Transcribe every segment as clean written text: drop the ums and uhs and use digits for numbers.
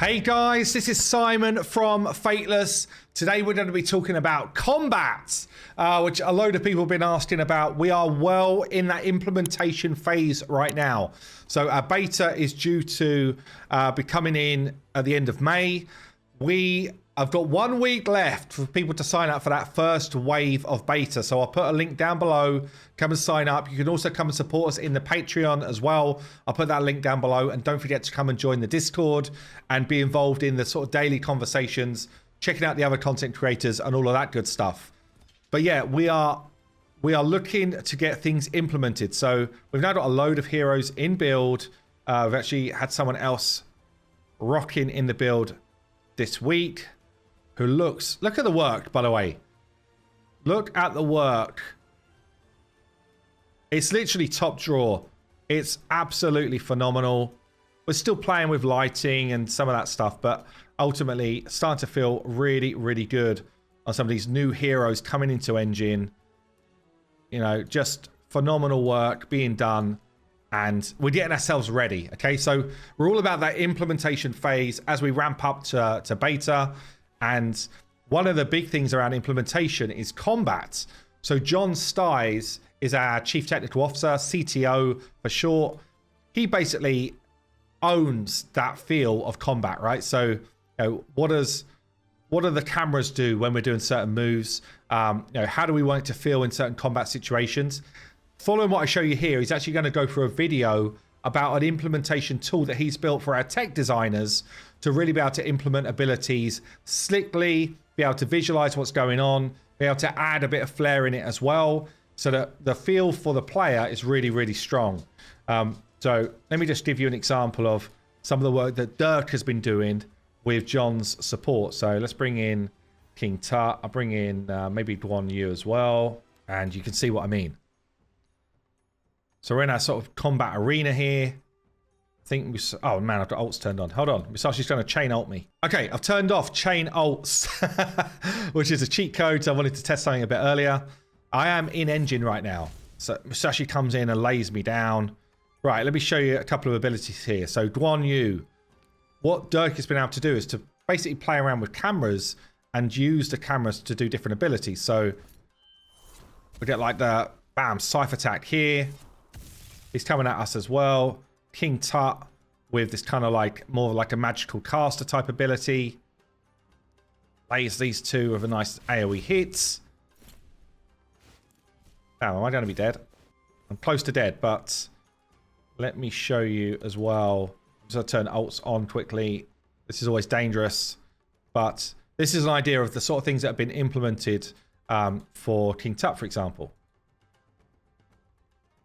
Hey guys, this is Simon from Fateless. Today we're going to be talking about combat, which a load of people have been asking about. We are well in that implementation phase right now. So our beta is due to be coming in at the end of May. I've got 1 week left for people to sign up for that first wave of beta. So I'll put a link down below. Come and sign up. You can also come and support us in the Patreon as well. I'll put that link down below. And don't forget to come and join the Discord and be involved in the sort of daily conversations, checking out the other content creators and all of that good stuff. But yeah, we are looking to get things implemented. So we've now got a load of heroes in build. We've actually had someone else rocking in the build this week. Who look at the work, by the way. Look at the work. It's literally top drawer. It's absolutely phenomenal. We're still playing with lighting and some of that stuff, but ultimately starting to feel really, really good on some of these new heroes coming into engine. You know, just phenomenal work being done, and we're getting ourselves ready. Okay, so we're all about that implementation phase as we ramp up to beta. And one of the big things around implementation is combat. So John Styes is our Chief Technical Officer, CTO for short. He basically owns that feel of combat, right? So, you know, what do the cameras do when we're doing certain moves? You know, how do we want it to feel in certain combat situations? Following what I show you here, he's actually going to go through a video about an implementation tool that he's built for our tech designers to really be able to implement abilities slickly, be able to visualize what's going on, be able to add a bit of flair in it as well, so that the feel for the player is really, really strong. So let me just give you an example of some of the work that Dirk has been doing with John's support. So let's bring in King Tut. I'll bring in maybe Guan Yu as well, and you can see what I mean. So we're in our sort of combat arena here. I think oh man, I've got ults turned on. Hold on, Misashi's going to chain ult me. Okay, I've turned off chain ults, which is a cheat code. So I wanted to test something a bit earlier. I am in engine right now. So Misashi comes in and lays me down. Right, let me show you a couple of abilities here. So Guan Yu, what Dirk has been able to do is to basically play around with cameras and use the cameras to do different abilities. So we get like the bam, Scythe attack here. He's coming at us as well. King Tut with this kind of like more like a magical caster type ability. Lays these two with a nice AoE hits. Now, am I going to be dead? I'm close to dead, but let me show you as well. So I turn ults on quickly. This is always dangerous, but this is an idea of the sort of things that have been implemented for King Tut, for example.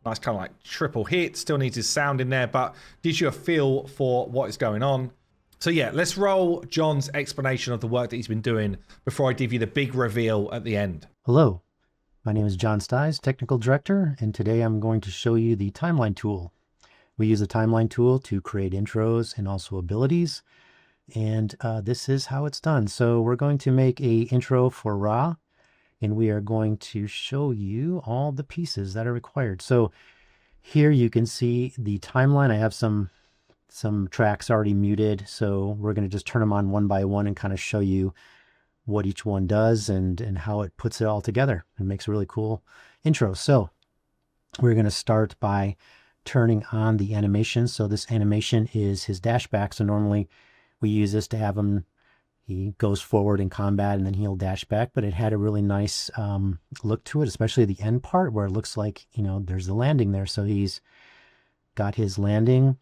Nice kind of like triple hit. Still needs his sound in there, but gives you a feel for what is going on. So yeah, let's roll John's explanation of the work that he's been doing before I give you the big reveal at the end. Hello, my name is John Styes, Technical Director, and today I'm going to show you the timeline tool. We use a timeline tool to create intros and also abilities, and this is how it's done. So we're going to make a intro for Ra, and we are going to show you all the pieces that are required. So here you can see the timeline. I have some tracks already muted, so we're going to just turn them on one by one and kind of show you what each one does and how it puts it all together. It makes a really cool intro. So we're going to start by turning on the animation. So this animation is his dash back. So normally we use this to have him, he goes forward in combat and then he'll dash back, but it had a really nice look to it, especially the end part where it looks like, you know, there's the landing there. So he's got his landing,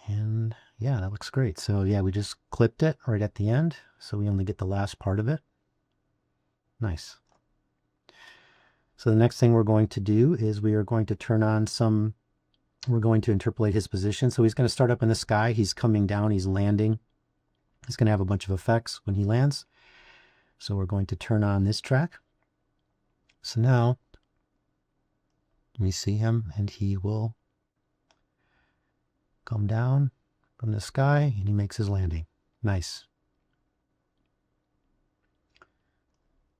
and yeah, that looks great. So yeah, we just clipped it right at the end, so we only get the last part of it. Nice. So the next thing we're going to do is we are going to turn on we're going to interpolate his position. So he's going to start up in the sky. He's coming down. He's landing. He's going to have a bunch of effects when he lands. So we're going to turn on this track. So now we see him, and he will come down from the sky, and he makes his landing. Nice.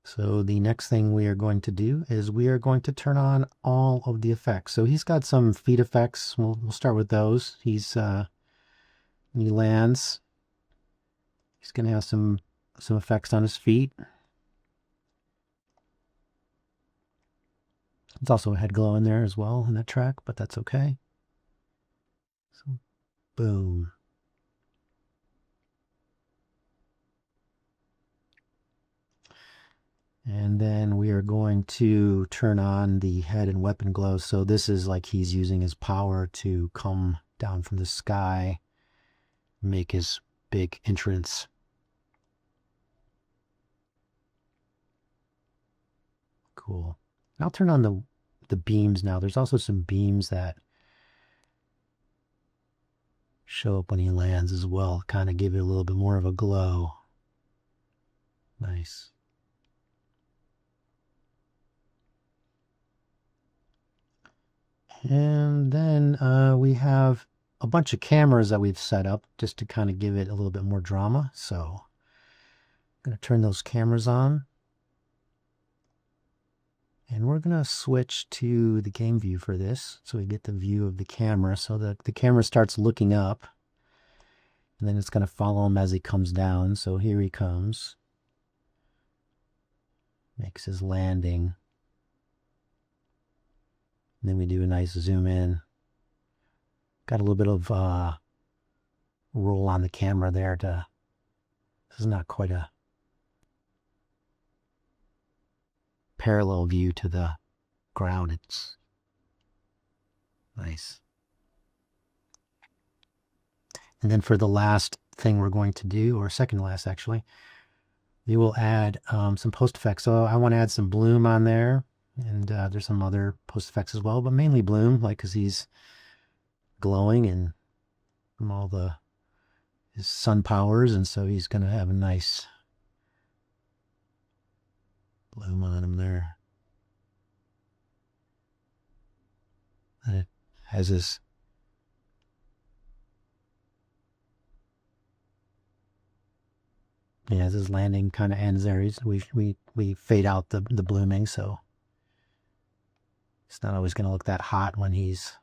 So the next thing we are going to do is we are going to turn on all of the effects. So he's got some feed effects. We'll start with those. He's when he lands. He's going to have some effects on his feet. There's also a head glow in there as well in that track, but that's okay. So, boom. And then we are going to turn on the head and weapon glow. So this is like he's using his power to come down from the sky, make his big entrance. Cool. I'll turn on the beams now. There's also some beams that show up when he lands as well. Kind of give it a little bit more of a glow. Nice. And then we have a bunch of cameras that we've set up just to kind of give it a little bit more drama. So I'm going to turn those cameras on. And we're going to switch to the game view for this. So we get the view of the camera. So the camera starts looking up. And then it's going to follow him as he comes down. So here he comes. Makes his landing. And then we do a nice zoom in. Got a little bit of roll on the camera there to... This is not quite a parallel view to the ground. It's nice. And then for the last thing we're going to do, or second last actually, we will add some post effects. So I want to add some bloom on there, and there's some other post effects as well, but mainly bloom, like because he's glowing and from all his sun powers, and so he's going to have a nice bloom on him there. And it has this as his landing kind of ends there, we fade out the blooming, so it's not always going to look that hot when he's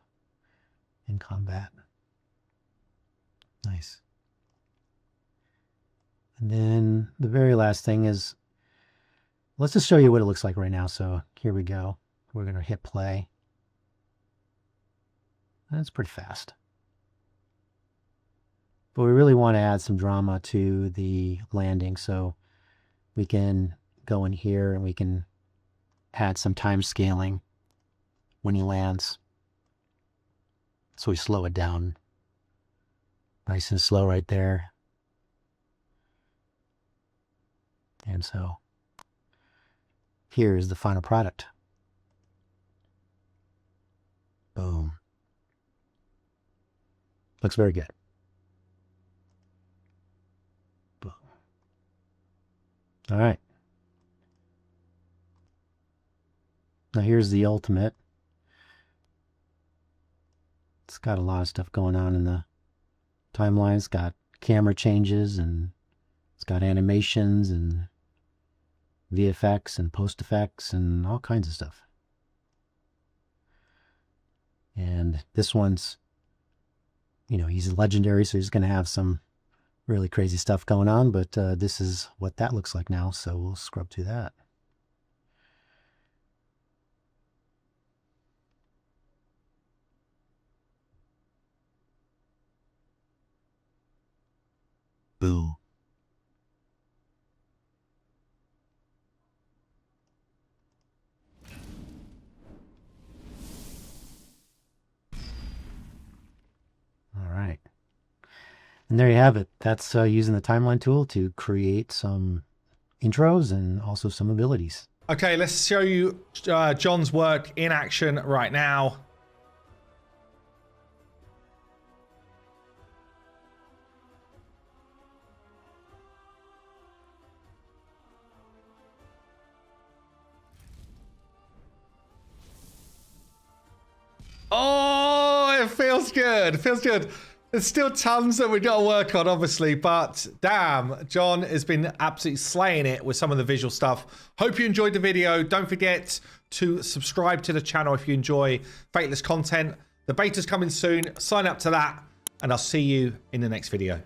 in combat. Nice. And then the very last thing is, let's just show you what it looks like right now. So here we go. We're going to hit play. That's pretty fast. But we really want to add some drama to the landing, so we can go in here and we can add some time scaling when he lands. So we slow it down. Nice and slow right there. And so here's the final product. Boom. Looks very good. Boom. All right. Now here's the ultimate. It's got a lot of stuff going on in the timeline. It's got camera changes, and it's got animations and VFX and post effects and all kinds of stuff. And this one's, he's legendary, so he's going to have some really crazy stuff going on, but this is what that looks like now, so we'll scrub through that. Boo. All right. And there you have it. That's using the timeline tool to create some intros and also some abilities. Okay, let's show you John's work in action right now. Oh, it feels good. It feels good. There's still tons that we've got to work on, obviously, but damn, John has been absolutely slaying it with some of the visual stuff. Hope you enjoyed the video. Don't forget to subscribe to the channel if you enjoy Fateless content. The beta's coming soon. Sign up to that. and I'll see you in the next video.